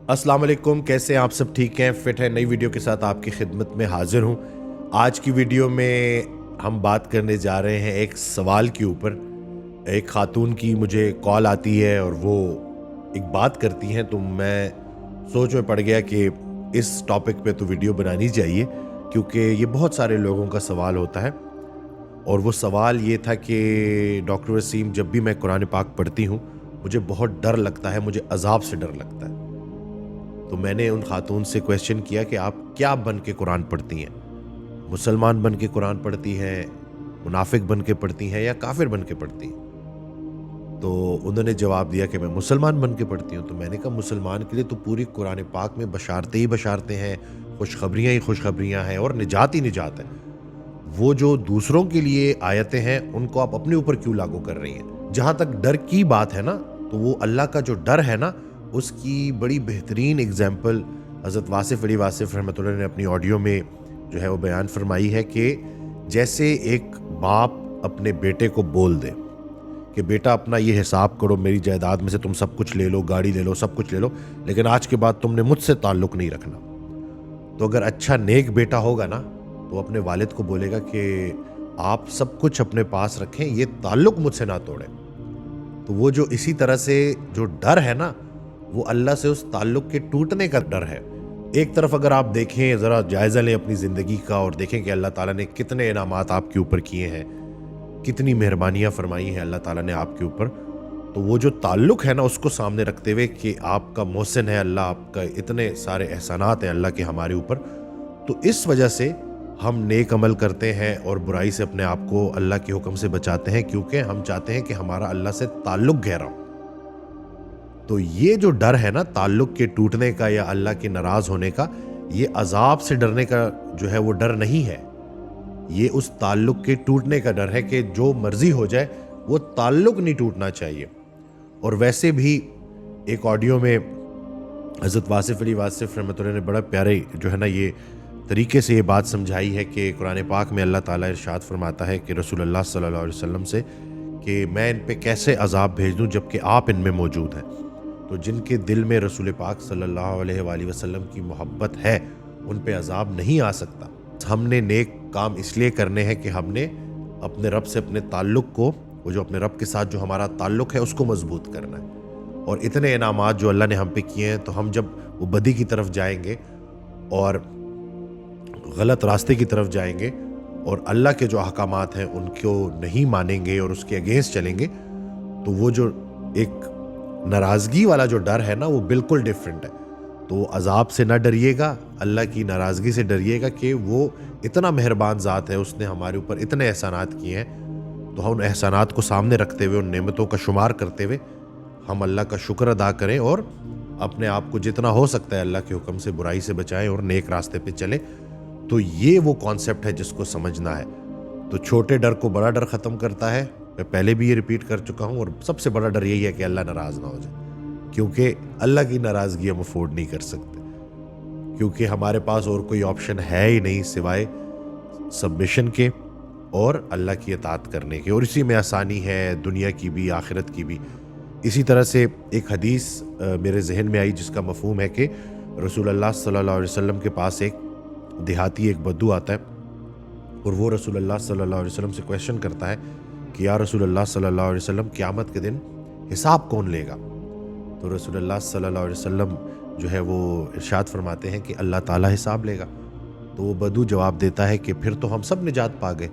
अस्सलाम वालेकुम, कैसे हैं आप सब? ठीक हैं, फिट हैं? नई वीडियो के साथ आपकी खिदमत में हाजिर हूँ। आज की वीडियो में हम बात करने जा रहे हैं एक सवाल के ऊपर। एक खातून की मुझे कॉल आती है और वो एक बात करती हैं, तो मैं सोच में पड़ गया कि इस टॉपिक पे तो वीडियो बनानी चाहिए, क्योंकि ये बहुत सारे लोगों का सवाल होता है। और वो सवाल ये था कि डॉक्टर वसीम, जब भी मैं कुरान पाक पढ़ती हूँ मुझे बहुत डर लगता है, मुझे अजाब से डर लगता है। तो मैंने उन खातून से क्वेश्चन किया कि आप क्या बन के कुरान पढ़ती हैं? मुसलमान बन के कुरान पढ़ती हैं, मुनाफिक बन के पढ़ती हैं, या काफिर बन के पढ़ती हैं? तो उन्होंने जवाब दिया कि मैं मुसलमान बन के पढ़ती हूँ। तो मैंने कहा, मुसलमान के लिए तो पूरी कुरान पाक में बशारते ही बशारते हैं, खुशखबरियाँ ही खुशखबरियाँ हैं और निजात ही निजात है। वो जो दूसरों के लिए आयतें हैं उनको आप अपने ऊपर क्यों लागू कर रही हैं? जहाँ तक डर की बात है ना, तो वो अल्लाह का जो डर है ना, उसकी बड़ी बेहतरीन एग्जाम्पल हज़रत वासिफ़ अली वासिफ़ रहमतुल्लाह ने अपनी ऑडियो में जो है वो बयान फरमाई है कि जैसे एक बाप अपने बेटे को बोल दे कि बेटा अपना ये हिसाब करो, मेरी जायदाद में से तुम सब कुछ ले लो, गाड़ी ले लो, सब कुछ ले लो, लेकिन आज के बाद तुमने मुझसे ताल्लुक़ नहीं रखना। तो अगर अच्छा नेक बेटा होगा ना, तो अपने वालिद को बोलेगा कि आप सब कुछ अपने पास रखें, ये ताल्लुक़ मुझसे ना तोड़ें। तो वो जो इसी तरह से जो डर है ना, वो अल्लाह से उस ताल्लुक़ के टूटने का डर है। एक तरफ अगर आप देखें, ज़रा जायज़ा लें अपनी ज़िंदगी का और देखें कि अल्लाह ताला ने कितने इनामात आपके ऊपर किए हैं, कितनी मेहरबानियाँ फरमाई हैं अल्लाह ताला ने आपके ऊपर। तो वो जो ताल्लुक़ है ना, उसको सामने रखते हुए कि आपका मोहसिन है अल्लाह, आपका इतने सारे एहसानात हैं अल्लाह के हमारे ऊपर, तो इस वजह से हम नेक अमल करते हैं और बुराई से अपने आप को अल्लाह के हुक्म से बचाते हैं, क्योंकि हम चाहते हैं कि हमारा अल्लाह से ताल्लुक़ गहरा हो। तो ये जो डर है ना ताल्लुक़ के टूटने का या अल्लाह के नाराज़ होने का, ये अजाब से डरने का जो है वो डर नहीं है। ये उस ताल्लुक़ के टूटने का डर है कि जो मर्जी हो जाए वो ताल्लुक़ नहीं टूटना चाहिए। और वैसे भी एक ऑडियो में हज़रत वासिफ़ अली वासिफ़ रहमतुल्लाह ने बड़ा प्यारे जो है ना ये तरीके से ये बात समझाई है कि कुरान पाक में अल्लाह ताला इरशाद फरमाता है कि रसूलुल्लाह सल्लल्लाहु अलैहि वसल्लम से कि मैं इन पे कैसे अजाब भेज दूं जबकि आप इनमें मौजूद हैं। तो जिनके दिल में रसूल पाक सल्लल्लाहु अलैहि वसल्लम की मोहब्बत है, उन पे अजाब नहीं आ सकता। हमने नेक काम इसलिए करने हैं कि हमने अपने रब से अपने ताल्लुक़ को, वो जो अपने रब के साथ जो हमारा ताल्लुक़ है उसको मजबूत करना है। और इतने इनामात जो अल्लाह ने हम पे किए हैं, तो हम जब वो बदी की तरफ जाएंगे और गलत रास्ते की तरफ जाएंगे और अल्लाह के जो अहकामात हैं उनको नहीं मानेंगे और उसके अगेंस्ट चलेंगे, तो वो जो एक नाराज़गी वाला जो डर है ना, वो बिल्कुल डिफरेंट है। तो अजाब से ना डरिएगा, अल्लाह की नाराज़गी से डरिएगा कि वो इतना मेहरबान ज़ात है, उसने हमारे ऊपर इतने एहसानात किए हैं। तो हम उन एहसानात को सामने रखते हुए, उन नेमतों का शुमार करते हुए हम अल्लाह का शुक्र अदा करें और अपने आप को जितना हो सकता है अल्लाह के हुक्म से बुराई से बचाएं और नेक रास्ते पे चलें। तो ये वो कॉन्सेप्ट है जिसको समझना है। तो छोटे डर को बड़ा डर ख़त्म करता है। मैं पहले भी ये रिपीट कर चुका हूँ, और सबसे बड़ा डर यही है कि अल्लाह नाराज़ ना हो जाए, क्योंकि अल्लाह की नाराज़गी हम अफोर्ड नहीं कर सकते, क्योंकि हमारे पास और कोई ऑप्शन है ही नहीं सिवाय सबमिशन के और अल्लाह की इताअत करने के। और इसी में आसानी है दुनिया की भी आखिरत की भी। इसी तरह से एक हदीस मेरे जहन में आई जिसका मफहूम है कि रसूलुल्लाह सल्लल्लाहु अलैहि वसल्लम के पास एक देहाती, एक बद्दू आता है और वो रसूलुल्लाह सल्लल्लाहु अलैहि वसल्लम से क्वेश्चन करता है कि या रसूलुल्लाह सल्लल्लाहु अलैहि वसल्लम, क़यामत के दिन हिसाब कौन लेगा? तो रसूलुल्लाह सल्लल्लाहु अलैहि वसल्लम जो है वो इरशाद फरमाते हैं कि अल्लाह ताला हिसाब लेगा। तो वो बद्दू जवाब देता है कि फिर तो हम सब निजात पा गए।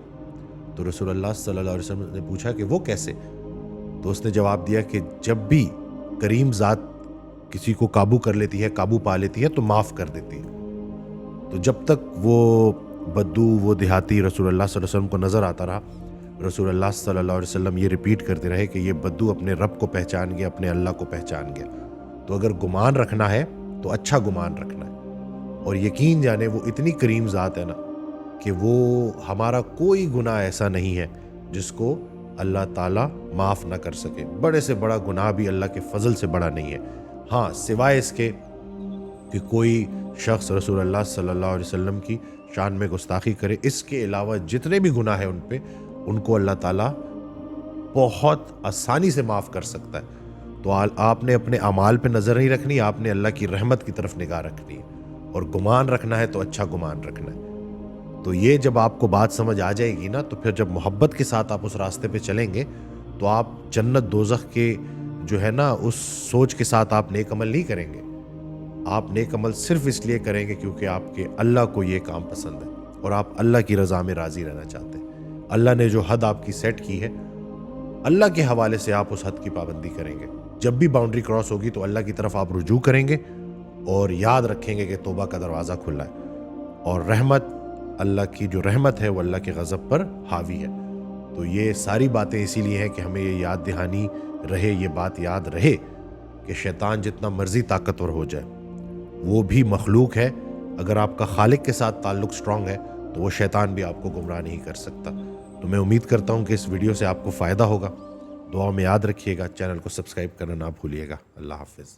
तो रसूलुल्लाह सल्लल्लाहु अलैहि वसल्लम ने पूछा कि वो कैसे? तो उसने जवाब दिया कि जब भी करीम ज़ात किसी को काबू कर लेती है, काबू पा लेती है, तो माफ़ कर देती है। तो जब तक वो बद्दू, वो देहाती रसूलुल्लाह सल्लल्लाहु अलैहि वसल्लम को नज़र आता रहा, रसूलुल्लाह सल्लल्लाहु अलैहि वसल्लम ये रिपीट करते रहे कि ये बद्दू अपने रब को पहचान गया, अपने अल्लाह को पहचान गया। तो अगर गुमान रखना है तो अच्छा गुमान रखना है, और यकीन जाने वो इतनी करीम ज़ात है ना कि वो हमारा कोई गुनाह ऐसा नहीं है जिसको अल्लाह ताला माफ़ ना कर सके। बड़े से बड़ा गुनाह भी अल्लाह के फजल से बड़ा नहीं है। हाँ, सिवाय इसके कि कोई शख्स रसूलुल्लाह सल्लल्लाहु अलैहि वसल्लम की शान में गुस्ताखी करे, इसके अलावा जितने भी गुनाह हैं उन पे, उनको अल्लाह ताला बहुत आसानी से माफ़ कर सकता है। تو آپ نے اپنے اعمال پہ نظر نہیں رکھنی, آپ نے اللہ کی رحمت کی طرف نگاہ رکھنی ہے, اور گمان رکھنا ہے تو اچھا گمان رکھنا ہے. تو یہ جب آپ کو بات سمجھ آ جائے گی نا, تو پھر جب محبت کے ساتھ آپ اس راستے پہ چلیں گے تو آپ جنت دوزخ کے جو ہے نا اس سوچ کے ساتھ آپ نیک عمل نہیں کریں گے. آپ نیک عمل صرف اس لیے کریں گے کیونکہ آپ کے اللہ کو یہ کام پسند ہے اور آپ اللہ کی رضا میں راضی رہنا چاہتے ہیں. اللہ نے جو حد آپ کی سیٹ کی ہے, اللہ کے حوالے سے آپ اس حد کی پابندی کریں گے. جب بھی باؤنڈری کراس ہوگی تو اللہ کی طرف آپ رجوع کریں گے اور یاد رکھیں گے کہ توبہ کا دروازہ کھلا ہے, اور رحمت, اللہ کی جو رحمت ہے وہ اللہ کے غضب پر حاوی ہے. تو یہ ساری باتیں اسی لیے ہیں کہ ہمیں یہ یاد دہانی رہے, یہ بات یاد رہے کہ شیطان جتنا مرضی طاقتور ہو جائے وہ بھی مخلوق ہے. اگر آپ کا خالق کے ساتھ تعلق سٹرونگ ہے تو وہ شیطان بھی آپ کو گمراہ نہیں کر سکتا. تو میں امید کرتا ہوں کہ اس ویڈیو سے آپ کو فائدہ ہوگا. دعا میں یاد رکھیے گا, چینل کو سبسکرائب کرنا نہ بھولیے گا. اللہ حافظ.